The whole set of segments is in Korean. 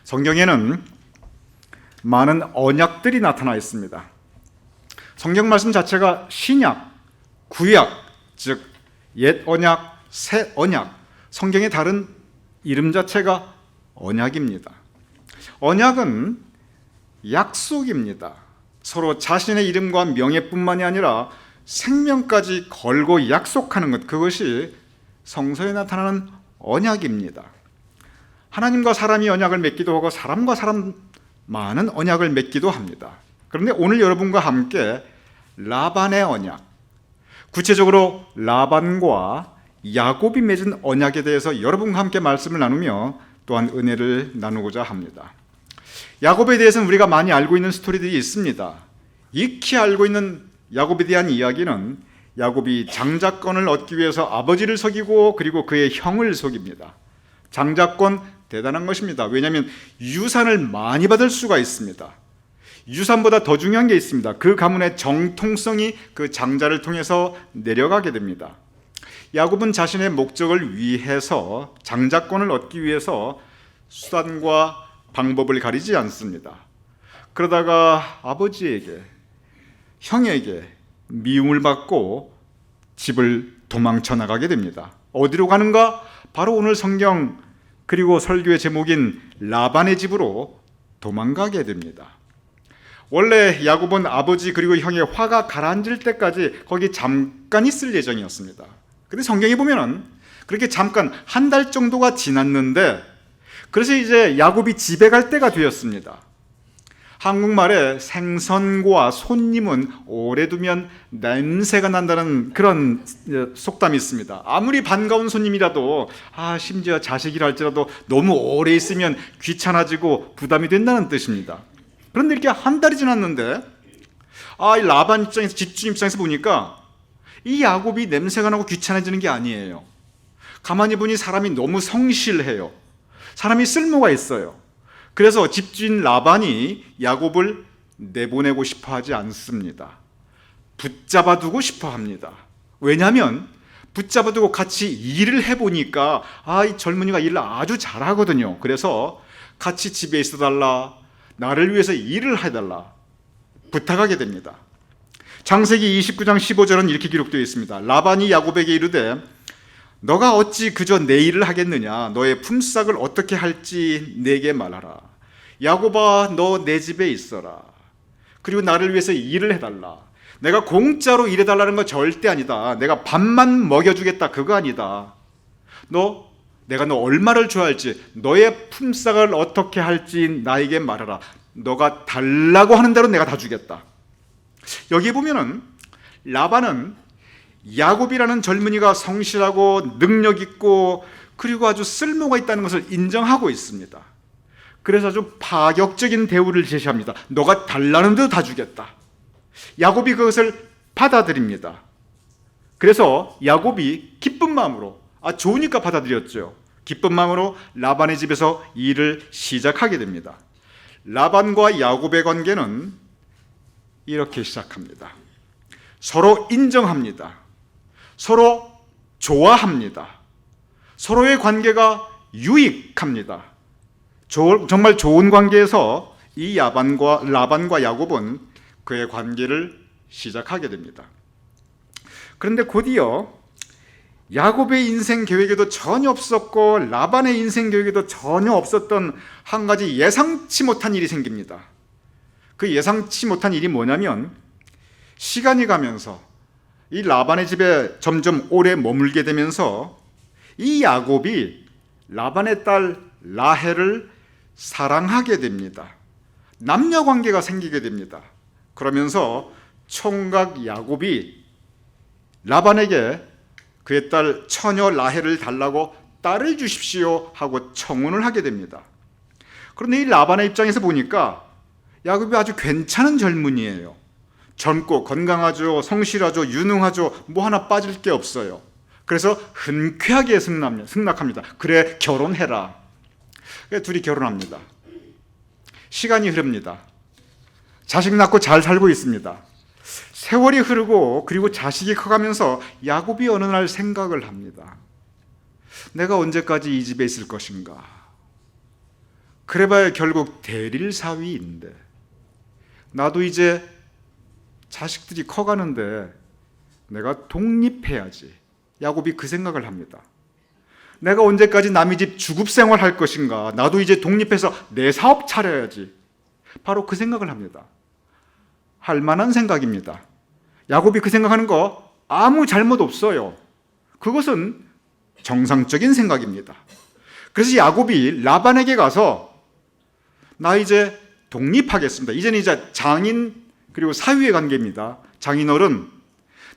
성경에는 많은 언약들이 나타나 있습니다. 성경 말씀 자체가 신약, 구약, 즉 옛 언약, 새 언약, 성경의 다른 이름 자체가 언약입니다. 언약은 약속입니다. 서로 자신의 이름과 명예뿐만이 아니라 생명까지 걸고 약속하는 것, 그것이 성서에 나타나는 언약입니다. 하나님과 사람이 언약을 맺기도 하고 사람과 사람 많은 언약을 맺기도 합니다. 그런데 오늘 여러분과 함께 라반의 언약, 구체적으로 라반과 야곱이 맺은 언약에 대해서 여러분과 함께 말씀을 나누며 또한 은혜를 나누고자 합니다. 야곱에 대해서는 우리가 많이 알고 있는 스토리들이 있습니다. 익히 알고 있는 야곱에 대한 이야기는 야곱이 장자권을 얻기 위해서 아버지를 속이고 그리고 그의 형을 속입니다. 장자권 대단한 것입니다. 왜냐하면 유산을 많이 받을 수가 있습니다. 유산보다 더 중요한 게 있습니다. 그 가문의 정통성이 그 장자를 통해서 내려가게 됩니다. 야곱은 자신의 목적을 위해서, 장자권을 얻기 위해서 수단과 방법을 가리지 않습니다. 그러다가 아버지에게, 형에게 미움을 받고 집을 도망쳐 나가게 됩니다. 어디로 가는가? 바로 오늘 성경 그리고 설교의 제목인 라반의 집으로 도망가게 됩니다. 원래 야곱은 아버지 그리고 형의 화가 가라앉을 때까지 거기 잠깐 있을 예정이었습니다. 근데 성경에 보면은 그렇게 잠깐 한 달 정도가 지났는데, 그래서 이제 야곱이 집에 갈 때가 되었습니다. 한국말에 생선과 손님은 오래 두면 냄새가 난다는 그런 속담이 있습니다. 아무리 반가운 손님이라도, 심지어 자식이라 할지라도 너무 오래 있으면 귀찮아지고 부담이 된다는 뜻입니다. 그런데 이렇게 한 달이 지났는데, 이 라반 입장에서, 집주인 입장에서 보니까 이 야곱이 냄새가 나고 귀찮아지는 게 아니에요. 가만히 보니 사람이 너무 성실해요. 사람이 쓸모가 있어요. 그래서 집주인 라반이 야곱을 내보내고 싶어 하지 않습니다. 붙잡아 두고 싶어 합니다. 왜냐하면 붙잡아 두고 같이 일을 해보니까 이 젊은이가 일을 아주 잘하거든요. 그래서 같이 집에 있어달라, 나를 위해서 일을 해달라 부탁하게 됩니다. 창세기 29장 15절은 이렇게 기록되어 있습니다. 라반이 야곱에게 이르되 너가 어찌 그저 내 일을 하겠느냐, 너의 품삯을 어떻게 할지 내게 말하라. 야곱아, 너 내 집에 있어라. 그리고 나를 위해서 일을 해달라. 내가 공짜로 일해달라는 거 절대 아니다. 내가 밥만 먹여주겠다, 그거 아니다. 내가 너 얼마를 줘야 할지, 너의 품삯을 어떻게 할지 나에게 말하라. 너가 달라고 하는 대로 내가 다 주겠다. 여기 보면은 라반은 야곱이라는 젊은이가 성실하고 능력 있고 그리고 아주 쓸모가 있다는 것을 인정하고 있습니다. 그래서 아주 파격적인 대우를 제시합니다. 너가 달라는 대로 다 주겠다. 야곱이 그것을 받아들입니다. 그래서 야곱이 기쁜 마음으로, 좋으니까 받아들였죠. 기쁜 마음으로 라반의 집에서 일을 시작하게 됩니다. 라반과 야곱의 관계는 이렇게 시작합니다. 서로 인정합니다. 서로 좋아합니다. 서로의 관계가 유익합니다. 정말 좋은 관계에서 이 라반과 야곱은 그의 관계를 시작하게 됩니다. 그런데 곧이어 야곱의 인생 계획에도 전혀 없었고 라반의 인생 계획에도 전혀 없었던 한 가지 예상치 못한 일이 생깁니다. 그 예상치 못한 일이 뭐냐면, 시간이 가면서 이 라반의 집에 점점 오래 머물게 되면서 이 야곱이 라반의 딸 라헬을 사랑하게 됩니다. 남녀 관계가 생기게 됩니다. 그러면서 총각 야곱이 라반에게 그의 딸 처녀 라헬을 달라고 딸을 주십시오 하고 청혼을 하게 됩니다. 그런데 이 라반의 입장에서 보니까 야곱이 아주 괜찮은 젊은이에요. 젊고 건강하죠, 성실하죠, 유능하죠, 뭐 하나 빠질 게 없어요. 그래서 흔쾌하게 승낙합니다. 그래, 결혼해라. 둘이 결혼합니다. 시간이 흐릅니다. 자식 낳고 잘 살고 있습니다. 세월이 흐르고 그리고 자식이 커가면서 야곱이 어느 날 생각을 합니다. 내가 언제까지 이 집에 있을 것인가? 그래봐야 결국 대릴 사위인데, 나도 이제 자식들이 커가는데 내가 독립해야지. 야곱이 그 생각을 합니다. 내가 언제까지 남의 집 주급생활 할 것인가? 나도 이제 독립해서 내 사업 차려야지. 바로 그 생각을 합니다. 할 만한 생각입니다. 야곱이 그 생각하는 거 아무 잘못 없어요. 그것은 정상적인 생각입니다. 그래서 야곱이 라반에게 가서 나 이제 독립하겠습니다. 이제는 이제 장인 그리고 사위의 관계입니다. 장인어른,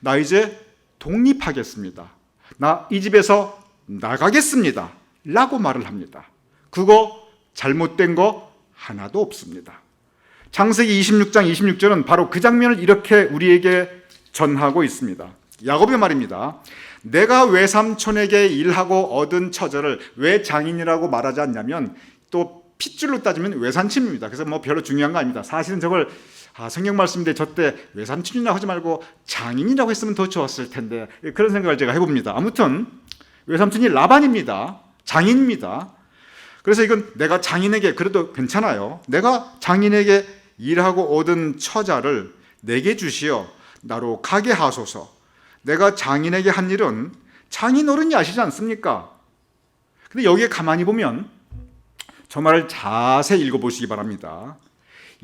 나 이제 독립하겠습니다. 나 이 집에서 나가겠습니다. 라고 말을 합니다. 그거 잘못된 거 하나도 없습니다. 창세기 26장 26절은 바로 그 장면을 이렇게 우리에게 전하고 있습니다. 야곱의 말입니다. 내가 외삼촌에게 일하고 얻은 처자를 왜 장인이라고 말하지 않냐면, 또 핏줄로 따지면 외삼촌입니다. 그래서 뭐 별로 중요한 거 아닙니다. 사실은 저걸 성경 말씀인데 저때 외삼촌이라고 하지 말고 장인이라고 했으면 더 좋았을 텐데, 그런 생각을 제가 해봅니다. 아무튼 외삼촌이 라반입니다. 장인입니다. 그래서 이건 내가 장인에게, 그래도 괜찮아요. 내가 장인에게 일하고 얻은 처자를 내게 주시어 나로 가게 하소서. 내가 장인에게 한 일은 장인 어른이 아시지 않습니까? 근데 여기에 가만히 보면 저 말을 자세히 읽어보시기 바랍니다.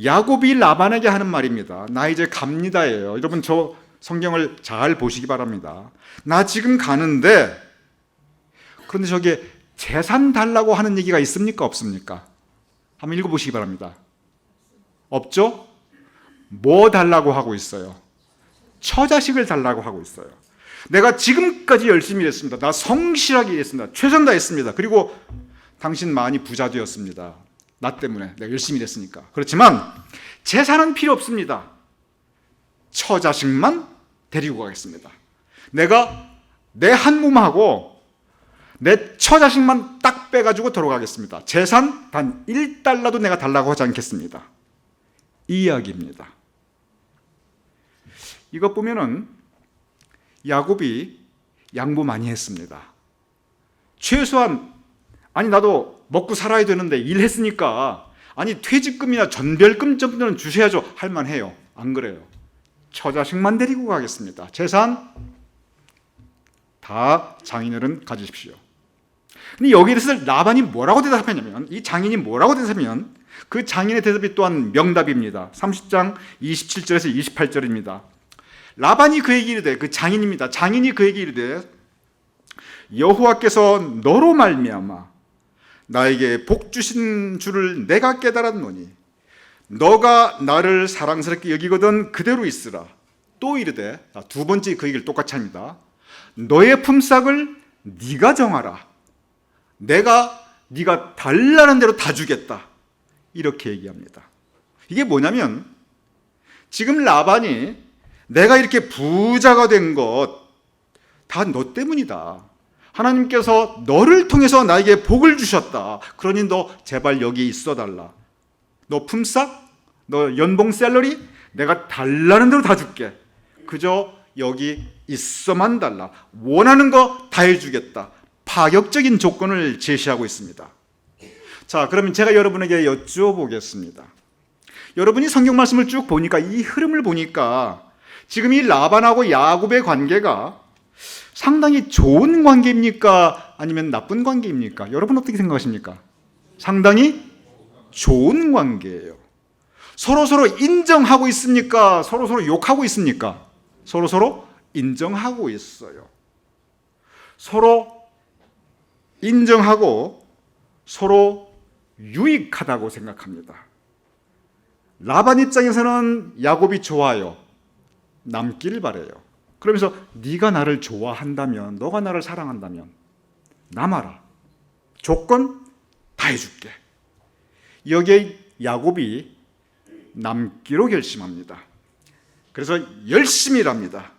야곱이 라반에게 하는 말입니다. 나 이제 갑니다예요. 여러분 저 성경을 잘 보시기 바랍니다. 나 지금 가는데, 그런데 저게 재산 달라고 하는 얘기가 있습니까? 없습니까? 한번 읽어보시기 바랍니다. 없죠? 뭐 달라고 하고 있어요? 처자식을 달라고 하고 있어요. 내가 지금까지 열심히 일했습니다. 나 성실하게 일했습니다. 최선 다했습니다. 그리고 당신 많이 부자 되었습니다. 나 때문에 내가 열심히 일했으니까. 그렇지만 재산은 필요 없습니다. 처자식만 데리고 가겠습니다. 내가 내 한 몸하고 내 처자식만 딱 빼가지고 돌아가겠습니다. 재산 단 1달러도 내가 달라고 하지 않겠습니다. 이 이야기입니다. 이것 보면은 야곱이 양보 많이 했습니다. 최소한 아니 나도 먹고 살아야 되는데 일했으니까 아니 퇴직금이나 전별금 정도는 주셔야죠 할 만해요. 안 그래요. 처자식만 데리고 가겠습니다. 재산 다 장인어른 가지십시오. 근데 여기에 대해서 라반이 뭐라고 대답하냐면, 이 장인이 뭐라고 대답하면 그 장인의 대답이 또한 명답입니다. 30장 27절에서 28절입니다. 라반이 그에게 이르되, 그 장인입니다. 장인이 그에게 이르되 여호와께서 너로 말미암아 나에게 복 주신 줄을 내가 깨달았노니 너가 나를 사랑스럽게 여기거든 그대로 있으라. 또 이르되, 두 번째 그 얘기를 똑같이 합니다. 너의 품삯을 네가 정하라. 네가 달라는 대로 다 주겠다. 이렇게 얘기합니다. 이게 뭐냐면 지금 라반이 내가 이렇게 부자가 된 것 다 너 때문이다. 하나님께서 너를 통해서 나에게 복을 주셨다. 그러니 너 제발 여기 있어 달라. 너 품삯, 너 연봉 샐러리 내가 달라는 대로 다 줄게. 그저 여기 있어만 달라. 원하는 거 다 해주겠다. 파격적인 조건을 제시하고 있습니다. 자, 그러면 제가 여러분에게 여쭤보겠습니다. 여러분이 성경 말씀을 쭉 보니까, 이 흐름을 보니까 지금 이 라반하고 야곱의 관계가 상당히 좋은 관계입니까? 아니면 나쁜 관계입니까? 여러분 어떻게 생각하십니까? 상당히 좋은 관계예요. 서로서로 인정하고 있습니까? 서로서로 욕하고 있습니까? 서로서로 인정하고 있어요. 서로 인정하고 서로 유익하다고 생각합니다. 라반 입장에서는 야곱이 좋아요. 남기를 바라요. 그러면서 네가 나를 좋아한다면, 너가 나를 사랑한다면 남아라. 조건 다 해줄게. 여기에 야곱이 남기로 결심합니다. 그래서 열심히 일합니다.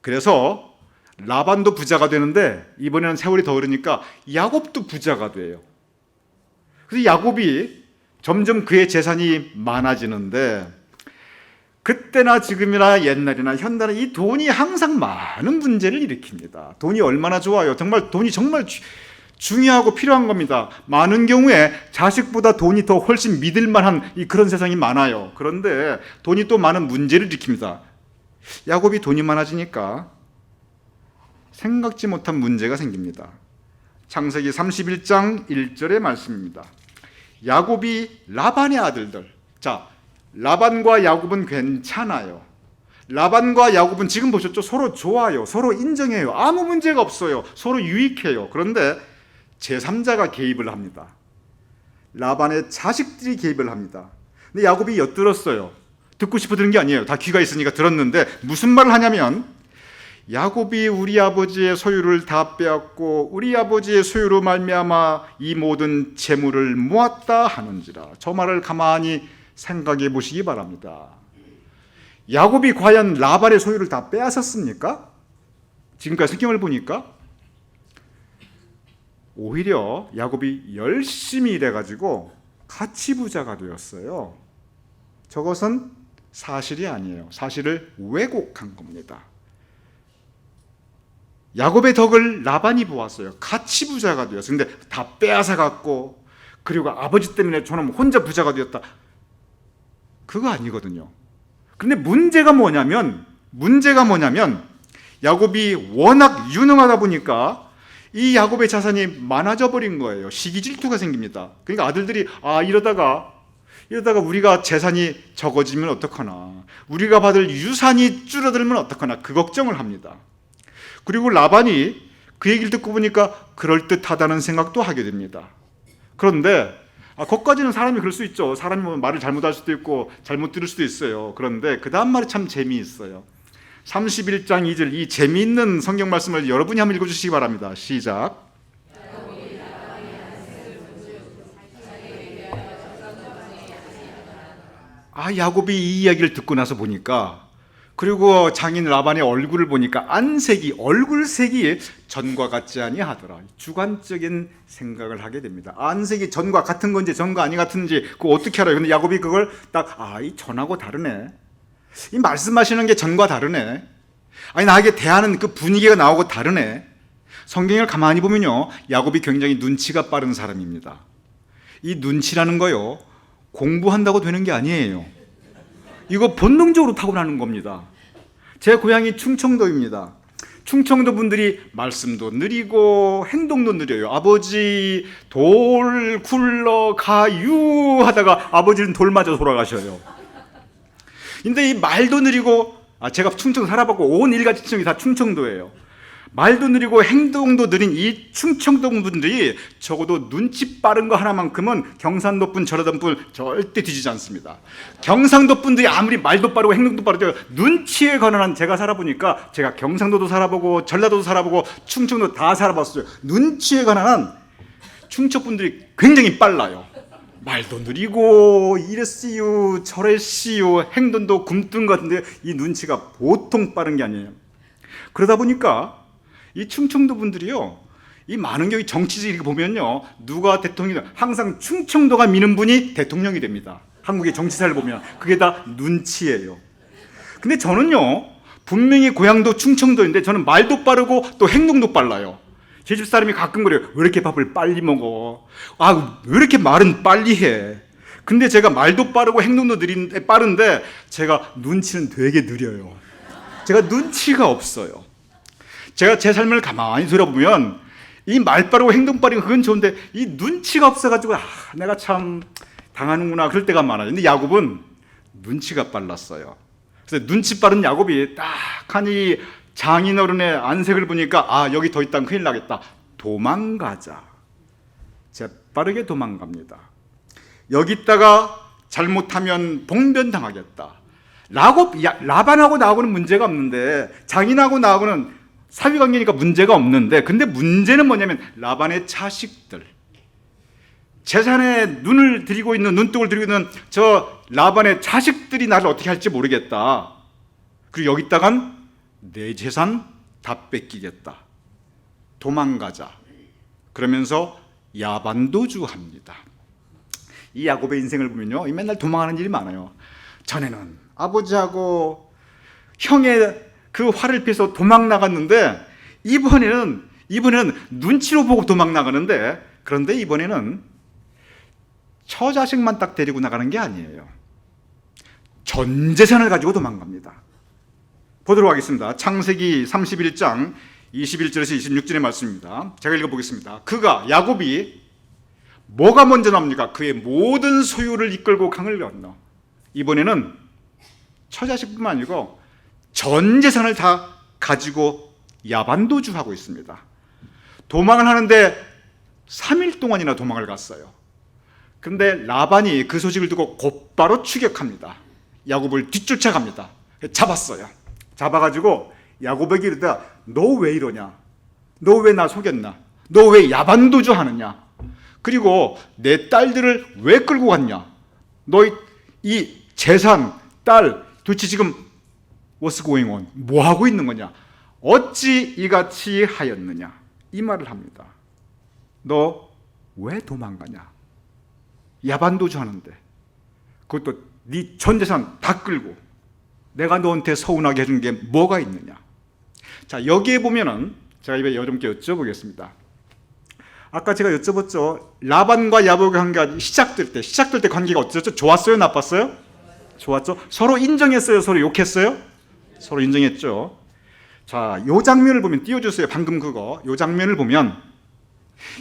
그래서 라반도 부자가 되는데 이번에는 세월이 더 흐르니까 야곱도 부자가 돼요. 그래서 야곱이 점점 그의 재산이 많아지는데, 그때나 지금이나 옛날이나 현대나 이 돈이 항상 많은 문제를 일으킵니다. 돈이 얼마나 좋아요. 정말 돈이 정말 중요하고 필요한 겁니다. 많은 경우에 자식보다 돈이 더 훨씬 믿을 만한 그런 세상이 많아요. 그런데 돈이 또 많은 문제를 일으킵니다. 야곱이 돈이 많아지니까 생각지 못한 문제가 생깁니다. 창세기 31장 1절의 말씀입니다. 야곱이 라반의 아들들. 자, 라반과 야곱은 괜찮아요. 라반과 야곱은 지금 보셨죠? 서로 좋아요. 서로 인정해요. 아무 문제가 없어요. 서로 유익해요. 그런데 제3자가 개입을 합니다. 라반의 자식들이 개입을 합니다. 근데 야곱이 엿들었어요. 듣고 싶어 들은 게 아니에요. 다 귀가 있으니까 들었는데 무슨 말을 하냐면, 야곱이 우리 아버지의 소유를 다 빼앗고 우리 아버지의 소유로 말미암아 이 모든 재물을 모았다 하는지라. 저 말을 가만히 생각해 보시기 바랍니다. 야곱이 과연 라반의 소유를 다 빼앗았습니까? 지금까지 성경을 보니까 오히려 야곱이 열심히 일해가지고 가치부자가 되었어요. 저것은 사실이 아니에요. 사실을 왜곡한 겁니다. 야곱의 덕을 라반이 보았어요. 가치부자가 되었어요. 근데 다 빼앗아갔고, 그리고 아버지 때문에 저놈 혼자 부자가 되었다. 그거 아니거든요. 그런데 문제가 뭐냐면 야곱이 워낙 유능하다 보니까 이 야곱의 자산이 많아져 버린 거예요. 시기 질투가 생깁니다. 그러니까 아들들이 이러다가 우리가 재산이 적어지면 어떡하나, 우리가 받을 유산이 줄어들면 어떡하나, 그 걱정을 합니다. 그리고 라반이 그 얘기를 듣고 보니까 그럴듯하다는 생각도 하게 됩니다. 그런데 거기까지는 사람이 그럴 수 있죠. 사람이 뭐 말을 잘못할 수도 있고 잘못 들을 수도 있어요. 그런데 그 다음 말이 참 재미있어요. 31장 2절, 이 재미있는 성경 말씀을 여러분이 한번 읽어주시기 바랍니다. 시작. 야곱이 이 이야기를 듣고 나서 보니까, 그리고 장인 라반의 얼굴을 보니까 얼굴색이 전과 같지 아니하더라. 주관적인 생각을 하게 됩니다. 안색이 전과 같은 건지 전과 아니 같은지 그거 어떻게 알아요? 근데 야곱이 그걸 딱 이 전하고 다르네. 이 말씀하시는 게 전과 다르네. 나에게 대하는 그 분위기가 나오고 다르네. 성경을 가만히 보면요, 야곱이 굉장히 눈치가 빠른 사람입니다. 이 눈치라는 거요, 공부한다고 되는 게 아니에요. 이거 본능적으로 타고나는 겁니다. 제 고향이 충청도입니다. 충청도 분들이 말씀도 느리고 행동도 느려요. 아버지 돌 굴러 가유 하다가 아버지는 돌 맞아 돌아가셔요. 근데 이 말도 느리고, 제가 충청도 살아봤고 온 일가친척이 다 충청도예요. 말도 느리고 행동도 느린 이 충청도 분들이 적어도 눈치 빠른 거 하나만큼은 경상도 분, 전라도 분 절대 뒤지지 않습니다. 경상도 분들이 아무리 말도 빠르고 행동도 빠르죠, 눈치에 관한, 제가 살아보니까, 제가 경상도도 살아보고 전라도도 살아보고 충청도 다 살아봤어요. 눈치에 관한 충청 분들이 굉장히 빨라요. 말도 느리고 이랬시요 저랬시요 행동도 굼뜬 것 같은데 이 눈치가 보통 빠른 게 아니에요. 그러다 보니까 이 충청도 분들이요, 이 많은 경우 정치직 이렇게 보면요, 누가 대통령이 항상 충청도가 미는 분이 대통령이 됩니다. 한국의 정치사를 보면 그게 다 눈치예요. 근데 저는요, 분명히 고향도 충청도인데 저는 말도 빠르고 또 행동도 빨라요. 제 집 사람이 가끔 그래요. 왜 이렇게 밥을 빨리 먹어? 왜 이렇게 말은 빨리 해? 근데 제가 말도 빠르고 행동도 빠른데 제가 눈치는 되게 느려요. 제가 눈치가 없어요. 제가 제 삶을 가만히 돌아보면 이 말 빠르고 행동 빠르고 그건 좋은데 이 눈치가 없어가지고 내가 참 당하는구나 그럴 때가 많아요. 근데 야곱은 눈치가 빨랐어요. 그래서 눈치 빠른 야곱이 딱하니 장인어른의 안색을 보니까 여기 더 있다면 큰일 나겠다. 도망가자. 재빠르게 도망갑니다. 여기 있다가 잘못하면 봉변당하겠다. 라반하고 나하고는 문제가 없는데, 장인하고 나하고는 사위관계니까 문제가 없는데, 근데 문제는 뭐냐면 라반의 자식들, 재산에 눈을 들이고 있는, 눈독을 들이고 있는 저 라반의 자식들이 나를 어떻게 할지 모르겠다. 그리고 여기다간 내 재산 다 뺏기겠다. 도망가자. 그러면서 야반도주합니다. 이 야곱의 인생을 보면요, 맨날 도망가는 일이 많아요. 전에는 아버지하고 형의 그 화를 피해서 도망 나갔는데, 이번에는 이번에는 눈치로 보고 도망 나가는데, 그런데 이번에는 처자식만 딱 데리고 나가는 게 아니에요. 전 재산을 가지고 도망갑니다. 보도록 하겠습니다. 창세기 31장 21절에서 26절의 말씀입니다. 제가 읽어보겠습니다. 그가, 야곱이 뭐가 먼저 나옵니까? 그의 모든 소유를 이끌고 강을 건너. 이번에는 처자식뿐만 아니고 전 재산을 다 가지고 야반도주하고 있습니다. 도망을 하는데 3일 동안이나 도망을 갔어요. 그런데 라반이 그 소식을 듣고 곧바로 추격합니다. 야곱을 뒤쫓아갑니다. 잡았어요. 잡아가지고 야곱에게 이르다, 너 왜 이러냐? 너 왜 나 속였나? 너 왜 야반도주 하느냐? 그리고 내 딸들을 왜 끌고 갔냐? 너 이 재산, 딸, 도대체 지금 what's going on? 뭐 하고 있는 거냐? 어찌 이같이 하였느냐? 이 말을 합니다. 너 왜 도망가냐? 야반도주 하는데, 그것도 네 전 재산 다 끌고 내가 너한테 서운하게 해준 게 뭐가 있느냐? 자, 여기에 보면은 제가 여러분께 여쭤보겠습니다. 아까 제가 여쭤봤죠. 라반과 야곱의 관계가 시작될 때 관계가 어땠죠? 좋았어요? 나빴어요? 좋았죠. 서로 인정했어요? 서로 욕했어요? 서로 인정했죠. 자, 요 장면을 보면 띄워주세요. 방금 그거. 요 장면을 보면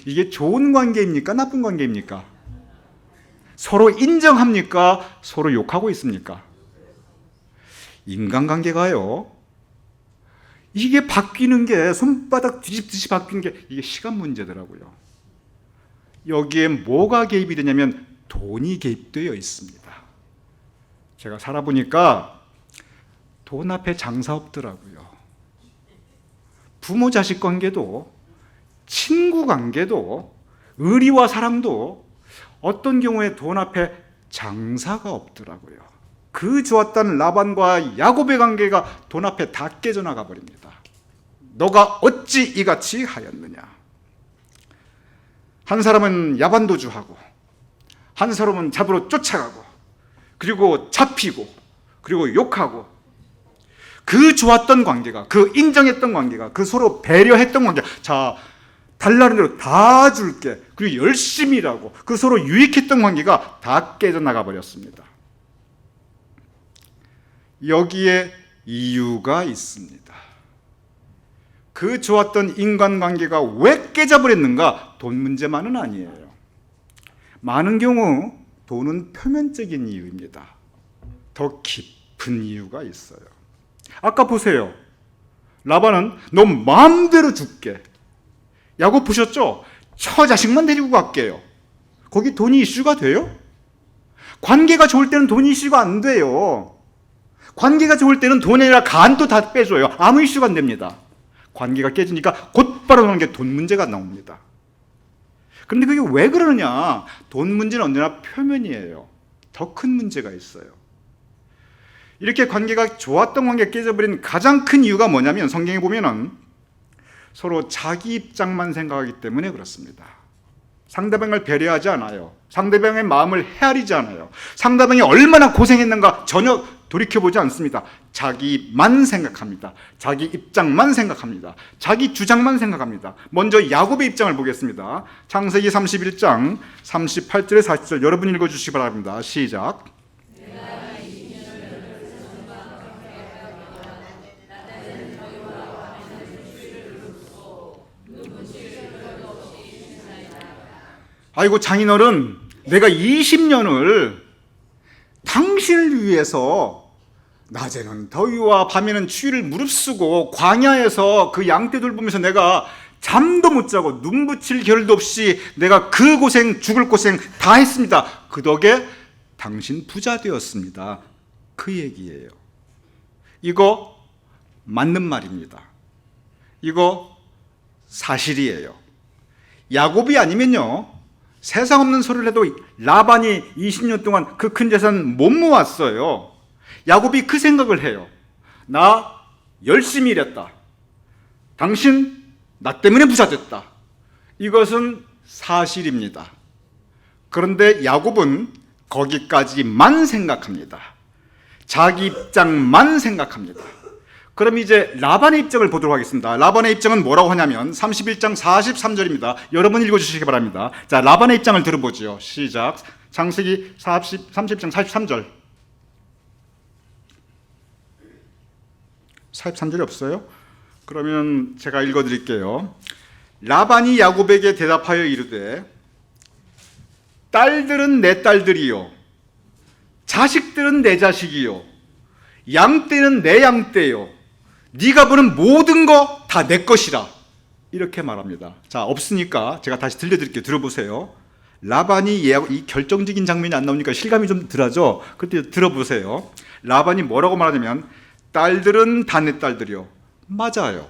이게 좋은 관계입니까? 나쁜 관계입니까? 서로 인정합니까? 서로 욕하고 있습니까? 인간관계가요, 이게 바뀌는 게 손바닥 뒤집듯이 바뀌는 게 이게 시간 문제더라고요. 여기에 뭐가 개입이 되냐면 돈이 개입되어 있습니다. 제가 살아보니까 돈 앞에 장사 없더라고요. 부모 자식 관계도, 친구 관계도, 의리와 사랑도 어떤 경우에 돈 앞에 장사가 없더라고요. 그 좋았던 라반과 야곱의 관계가 돈 앞에 다 깨져나가 버립니다. 너가 어찌 이같이 하였느냐? 한 사람은 야반도주하고, 한 사람은 잡으러 쫓아가고, 그리고 잡히고, 그리고 욕하고, 그 좋았던 관계가, 그 인정했던 관계가, 그 서로 배려했던 관계가, 자, 달라는 대로 다 줄게, 그리고 열심히 일하고, 그 서로 유익했던 관계가 다 깨져나가 버렸습니다. 여기에 이유가 있습니다. 그 좋았던 인간관계가 왜 깨져버렸는가? 돈 문제만은 아니에요. 많은 경우 돈은 표면적인 이유입니다. 더 깊은 이유가 있어요. 아까 보세요. 라반은 너 마음대로 줄게. 야곱 보셨죠? 처자식만 데리고 갈게요. 거기 돈이 이슈가 돼요? 관계가 좋을 때는 돈이 이슈가 안 돼요. 관계가 좋을 때는 돈이 아니라 간도 다 빼줘요. 아무 이슈가 안 됩니다. 관계가 깨지니까 곧바로 나오는 게 돈 문제가 나옵니다. 그런데 그게 왜 그러느냐? 돈 문제는 언제나 표면이에요. 더 큰 문제가 있어요. 이렇게 관계가 좋았던 관계가 깨져버린 가장 큰 이유가 뭐냐면, 성경에 보면은 서로 자기 입장만 생각하기 때문에 그렇습니다. 상대방을 배려하지 않아요. 상대방의 마음을 헤아리지 않아요. 상대방이 얼마나 고생했는가 전혀 돌이켜보지 않습니다. 자기만 생각합니다. 자기 입장만 생각합니다. 자기 주장만 생각합니다. 먼저 야곱의 입장을 보겠습니다. 창세기 31장 38절에 40절 여러분 읽어주시기 바랍니다. 시작. 아이고 장인어른, 내가 20년을 당신을 위해서 낮에는 더위와 밤에는 추위를 무릅쓰고 광야에서 그 양떼 돌보면서 내가 잠도 못 자고 눈 붙일 겨를도 없이 내가 그 고생, 죽을 고생 다 했습니다. 그 덕에 당신 부자 되었습니다. 그 얘기예요. 이거 맞는 말입니다. 이거 사실이에요. 야곱이 아니면요, 세상 없는 소리를 해도 라반이 20년 동안 그 큰 재산 못 모았어요. 야곱이 그 생각을 해요. 나 열심히 일했다. 당신 나 때문에 부자 됐다. 이것은 사실입니다. 그런데 야곱은 거기까지만 생각합니다. 자기 입장만 생각합니다. 그럼 이제 라반의 입장을 보도록 하겠습니다. 라반의 입장은 뭐라고 하냐면 31장 43절입니다. 여러분 읽어주시기 바랍니다. 자, 라반의 입장을 들어보죠. 시작. 창세기 30장 43절. 43절이 없어요? 그러면 제가 읽어드릴게요. 라반이 야곱에게 대답하여 이르되 딸들은 내 딸들이요 자식들은 내 자식이요 양떼는 내 양떼요 네가 보는 모든 거 다 내 것이라 이렇게 말합니다. 자, 없으니까 제가 다시 들려드릴게요. 들어보세요. 라반이 이 결정적인 장면이 안 나오니까 실감이 좀 덜하죠. 그때 들어보세요. 라반이 뭐라고 말하냐면 딸들은 다 내 딸들이요. 맞아요.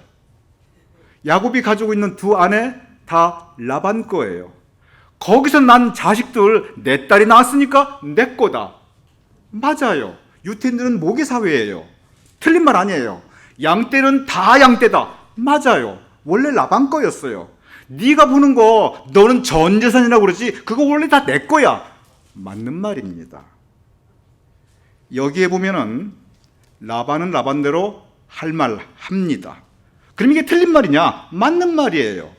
야곱이 가지고 있는 두 아내 다 라반 거예요. 거기서 난 자식들 내 딸이 낳았으니까 내 거다. 맞아요. 유태인들은 모계사회예요. 틀린 말 아니에요. 양떼는 다 양떼다. 맞아요. 원래 라반 거였어요. 네가 보는 거 너는 전 재산이라고 그러지 그거 원래 다 내 거야. 맞는 말입니다. 여기에 보면은 라반은 라반대로 할 말 합니다. 그럼 이게 틀린 말이냐? 맞는 말이에요.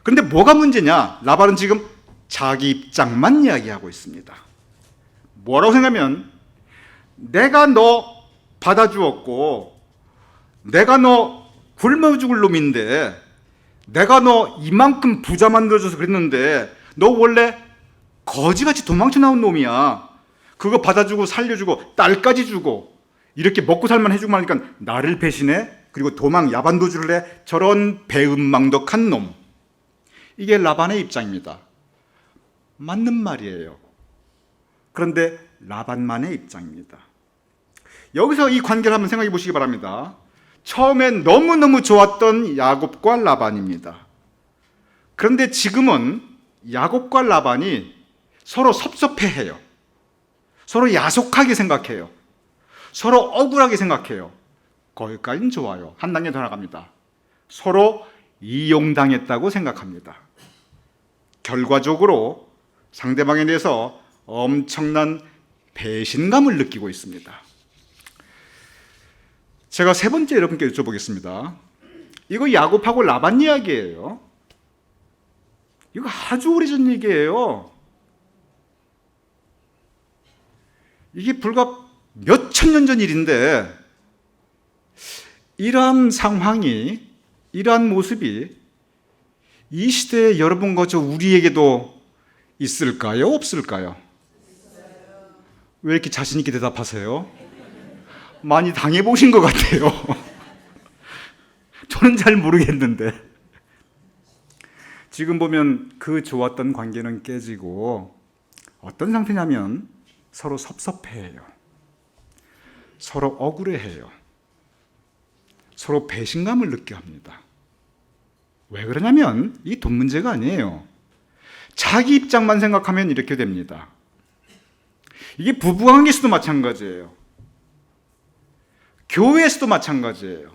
그런데 뭐가 문제냐? 라반은 지금 자기 입장만 이야기하고 있습니다. 뭐라고 생각하면 내가 너 받아주었고 내가 너 굶어 죽을 놈인데 내가 너 이만큼 부자 만들어줘서 그랬는데 너 원래 거지같이 도망쳐 나온 놈이야. 그거 받아주고 살려주고 딸까지 주고 이렇게 먹고 살만 해주고 하니까 나를 배신해? 그리고 도망 야반도주를 해? 저런 배은망덕한 놈. 이게 라반의 입장입니다. 맞는 말이에요. 그런데 라반만의 입장입니다. 여기서 이 관계를 한번 생각해 보시기 바랍니다. 처음엔 너무너무 좋았던 야곱과 라반입니다. 그런데 지금은 야곱과 라반이 서로 섭섭해해요. 서로 야속하게 생각해요. 서로 억울하게 생각해요. 거기까지는 좋아요. 한 단계 더 나갑니다. 서로 이용당했다고 생각합니다. 결과적으로 상대방에 대해서 엄청난 배신감을 느끼고 있습니다. 제가 세 번째 여러분께 여쭤보겠습니다. 이거 야곱하고 라반 이야기예요. 이거 아주 오래전 얘기예요. 이게 불과 몇천 년 전 일인데 이러한 상황이, 이러한 모습이 이 시대에 여러분과 저 우리에게도 있을까요? 없을까요? 왜 이렇게 자신 있게 대답하세요? 많이 당해보신 것 같아요. 저는 잘 모르겠는데. 지금 보면 그 좋았던 관계는 깨지고 어떤 상태냐면 서로 섭섭해해요. 서로 억울해해요. 서로 배신감을 느껴 합니다. 왜 그러냐면 이 돈 문제가 아니에요. 자기 입장만 생각하면 이렇게 됩니다. 이게 부부관계에서도 마찬가지예요. 교회에서도 마찬가지예요.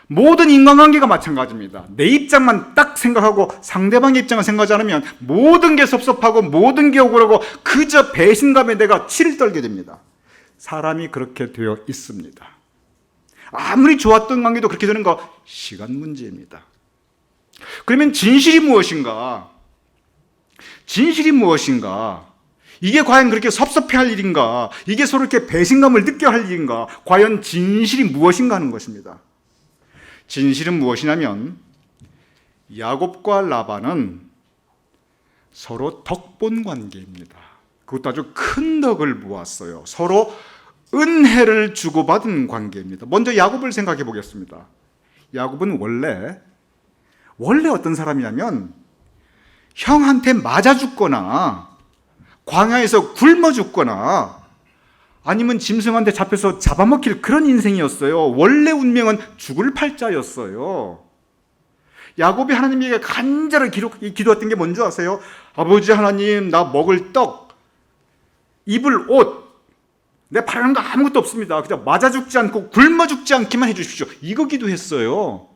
모든 인간관계가 마찬가지입니다. 내 입장만 딱 생각하고 상대방의 입장을 생각하지 않으면 모든 게 섭섭하고 모든 게 억울하고 그저 배신감에 내가 치를 떨게 됩니다. 사람이 그렇게 되어 있습니다. 아무리 좋았던 관계도 그렇게 되는 거 시간 문제입니다. 그러면 진실이 무엇인가? 진실이 무엇인가? 이게 과연 그렇게 섭섭해할 일인가? 이게 서로 이렇게 배신감을 느껴야 할 일인가? 과연 진실이 무엇인가 하는 것입니다. 진실은 무엇이냐면 야곱과 라반은 서로 덕본 관계입니다. 그것도 아주 큰 덕을 모았어요. 서로 은혜를 주고받은 관계입니다. 먼저 야곱을 생각해 보겠습니다. 야곱은 원래 어떤 사람이냐면 형한테 맞아 죽거나 광야에서 굶어 죽거나 아니면 짐승한테 잡혀서 잡아먹힐 그런 인생이었어요. 원래 운명은 죽을 팔자였어요. 야곱이 하나님에게 간절히 기도했던 게 뭔지 아세요? 아버지 하나님, 나 먹을 떡, 입을 옷, 내 바라는 거 아무것도 없습니다. 그냥 맞아 죽지 않고 굶어 죽지 않기만 해주십시오. 이거 기도했어요.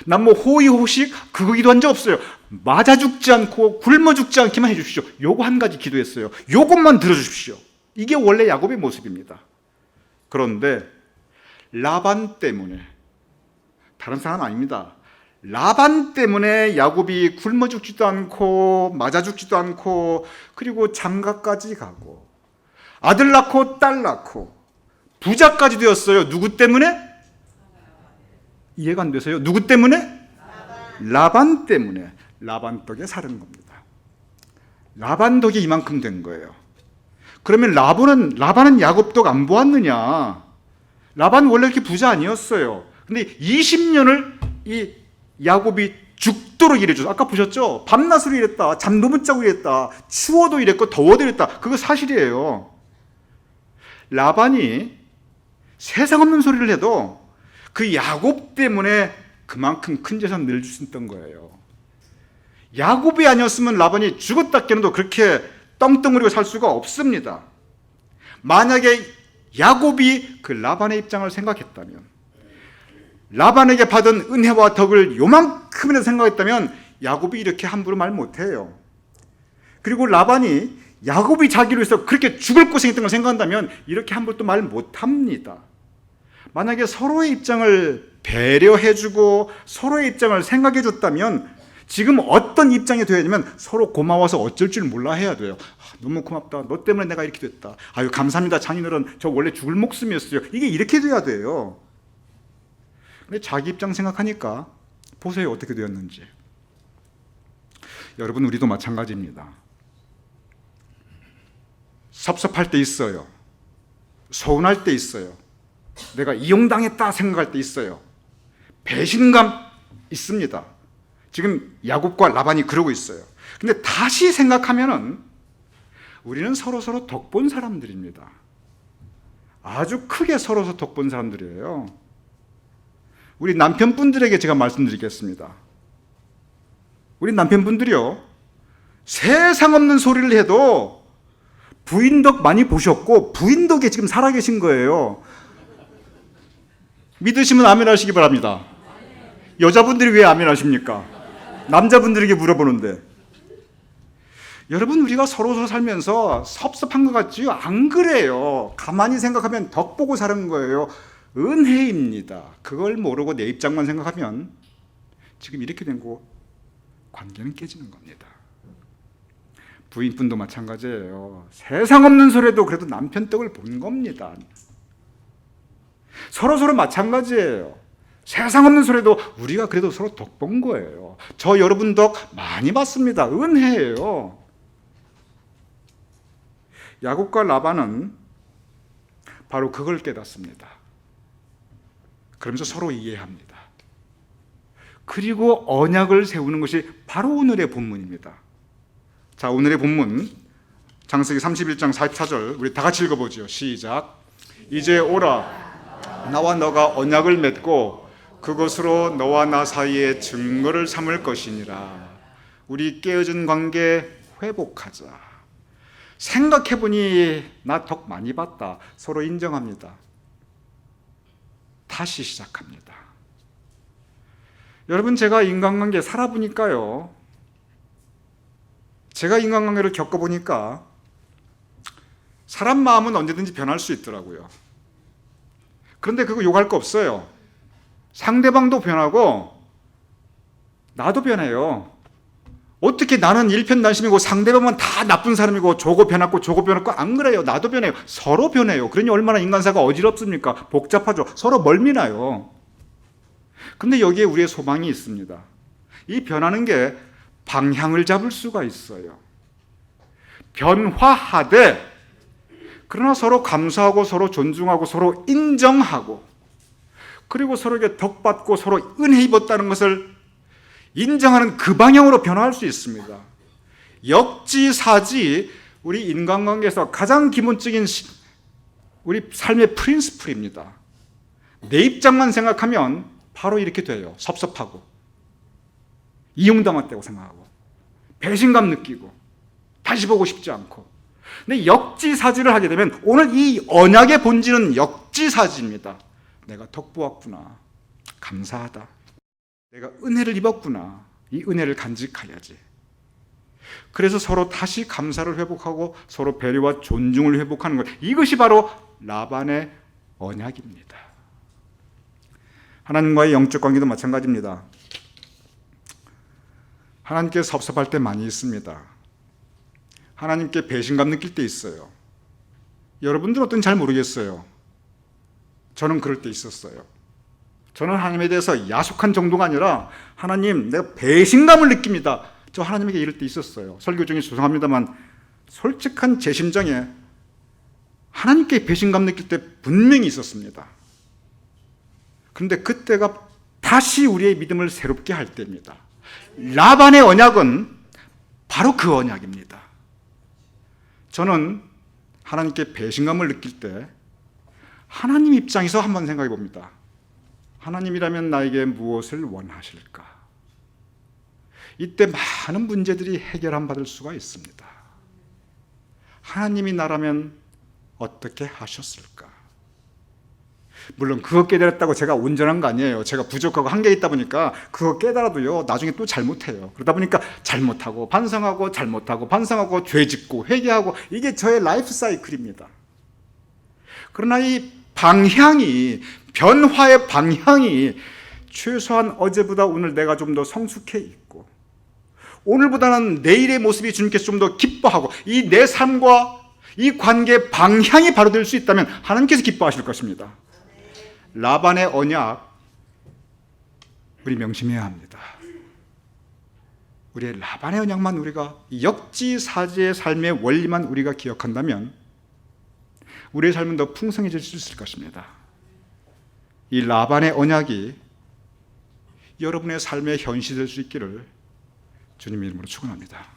난 뭐 호의호식 그거 기도한 적 없어요. 맞아 죽지 않고 굶어 죽지 않기만 해주십시오. 요거 한 가지 기도했어요. 요것만 들어주십시오. 이게 원래 야곱의 모습입니다. 그런데 라반 때문에, 다른 사람 아닙니다. 라반 때문에 야곱이 굶어 죽지도 않고 맞아 죽지도 않고, 그리고 장가까지 가고 아들 낳고 딸 낳고 부자까지 되었어요. 누구 때문에? 이해가 안 되세요? 누구 때문에? 라반 때문에. 라반 덕에 사는 겁니다. 라반 덕이 이만큼 된 거예요. 그러면 라반은 야곱 덕 안 보았느냐? 라반 원래 이렇게 부자 아니었어요. 근데 20년을 이 야곱이 죽도록 일해줬어. 아까 보셨죠? 밤낮으로 일했다. 잠도 못 자고 일했다. 추워도 일했고 더워도 일했다. 그거 사실이에요. 라반이 세상 없는 소리를 해도 그 야곱 때문에 그만큼 큰 재산 늘 수 있던 거예요. 야곱이 아니었으면 라반이 죽었다 깨어도 그렇게 떵떵거리고 살 수가 없습니다. 만약에 야곱이 그 라반의 입장을 생각했다면, 라반에게 받은 은혜와 덕을 요만큼이나 생각했다면 야곱이 이렇게 함부로 말 못해요. 그리고 라반이 야곱이 자기로 해서 그렇게 죽을 고생했던 걸 생각한다면 이렇게 함부로 또 말 못합니다. 만약에 서로의 입장을 배려해주고 서로의 입장을 생각해줬다면 지금 어떤 입장이 되어야 되면 서로 고마워서 어쩔 줄 몰라 해야 돼요. 너무 고맙다. 너 때문에 내가 이렇게 됐다. 아유 감사합니다. 장인어른 저 원래 죽을 목숨이었어요. 이게 이렇게 돼야 돼요. 근데 자기 입장 생각하니까 보세요 어떻게 되었는지. 여러분 우리도 마찬가지입니다. 섭섭할 때 있어요. 서운할 때 있어요. 내가 이용당했다 생각할 때 있어요. 배신감 있습니다. 지금 야곱과 라반이 그러고 있어요. 근데 다시 생각하면은 우리는 서로 덕본 사람들입니다. 아주 크게 서로 덕본 사람들이에요. 우리 남편분들에게 제가 말씀드리겠습니다. 우리 남편분들이요, 세상 없는 소리를 해도 부인 덕 많이 보셨고 부인 덕에 지금 살아계신 거예요. 믿으시면 아멘 하시기 바랍니다. 여자분들이 왜 아멘 하십니까? 남자분들에게 물어보는데. 여러분 우리가 서로 살면서 섭섭한 것 같지요? 안 그래요. 가만히 생각하면 덕 보고 사는 거예요. 은혜입니다. 그걸 모르고 내 입장만 생각하면 지금 이렇게 된 거 관계는 깨지는 겁니다. 부인분도 마찬가지예요. 세상 없는 소리도 그래도 남편 덕을 본 겁니다. 서로 마찬가지예요. 세상 없는 소리도 우리가 그래도 서로 덕 본 거예요. 저 여러분 덕 많이 받습니다. 은혜예요. 야곱과 라반은 바로 그걸 깨닫습니다. 그러면서 서로 이해합니다. 그리고 언약을 세우는 것이 바로 오늘의 본문입니다. 자, 오늘의 본문 창세기 31장 44절 우리 다 같이 읽어보죠. 시작. 이제 오라 나와 너가 언약을 맺고 그것으로 너와 나 사이에 증거를 삼을 것이니라. 우리 깨어진 관계 회복하자. 생각해보니 나 덕 많이 봤다. 서로 인정합니다. 다시 시작합니다. 여러분 제가 인간관계 살아보니까요, 제가 인간관계를 겪어보니까 사람 마음은 언제든지 변할 수 있더라고요. 그런데 그거 욕할 거 없어요. 상대방도 변하고 나도 변해요. 어떻게 나는 일편단심이고 상대방은 다 나쁜 사람이고 저거 변했고 저거 변했고 안 그래요. 나도 변해요. 서로 변해요. 그러니 얼마나 인간사가 어지럽습니까? 복잡하죠. 서로 멀미나요. 근데 여기에 우리의 소망이 있습니다. 이 변하는 게 방향을 잡을 수가 있어요. 변화하되 그러나 서로 감사하고 서로 존중하고 서로 인정하고 그리고 서로에게 덕받고 서로 은혜 입었다는 것을 인정하는 그 방향으로 변화할 수 있습니다. 역지사지 우리 인간관계에서 가장 기본적인 우리 삶의 프린시플입니다. 내 입장만 생각하면 바로 이렇게 돼요. 섭섭하고 이용당했다고 생각하고 배신감 느끼고 다시 보고 싶지 않고. 근데 역지사지를 하게 되면 오늘 이 언약의 본질은 역지사지입니다. 내가 덕 보았구나. 감사하다. 내가 은혜를 입었구나. 이 은혜를 간직해야지. 그래서 서로 다시 감사를 회복하고 서로 배려와 존중을 회복하는 것. 이것이 바로 라반의 언약입니다. 하나님과의 영적 관계도 마찬가지입니다. 하나님께 섭섭할 때 많이 있습니다. 하나님께 배신감 느낄 때 있어요. 여러분들은 어떤지 잘 모르겠어요. 저는 그럴 때 있었어요. 저는 하나님에 대해서 야속한 정도가 아니라 하나님, 내가 배신감을 느낍니다. 저 하나님에게 이럴 때 있었어요. 설교 중에 죄송합니다만 솔직한 제 심정에 하나님께 배신감 느낄 때 분명히 있었습니다. 그런데 그때가 다시 우리의 믿음을 새롭게 할 때입니다. 라반의 언약은 바로 그 언약입니다. 저는 하나님께 배신감을 느낄 때 하나님 입장에서 한번 생각해 봅니다. 하나님이라면 나에게 무엇을 원하실까? 이때 많은 문제들이 해결함 받을 수가 있습니다. 하나님이 나라면 어떻게 하셨을까? 물론 그거 깨달았다고 제가 온전한 거 아니에요. 제가 부족하고 한계 있다 보니까 그거 깨달아도요, 나중에 또 잘못해요. 그러다 보니까 잘못하고 반성하고 잘못하고 반성하고 죄 짓고 회개하고, 이게 저의 라이프 사이클입니다. 그러나 이 방향이, 변화의 방향이 최소한 어제보다 오늘 내가 좀 더 성숙해 있고, 오늘보다는 내일의 모습이 주님께서 좀 더 기뻐하고, 이 내 삶과 이 관계의 방향이 바로 될 수 있다면 하나님께서 기뻐하실 것입니다. 라반의 언약, 우리 명심해야 합니다. 우리의 라반의 언약만 우리가, 역지사지의 삶의 원리만 우리가 기억한다면 우리의 삶은 더 풍성해질 수 있을 것입니다. 이 라반의 언약이 여러분의 삶에 현실될 수 있기를 주님의 이름으로 축원합니다.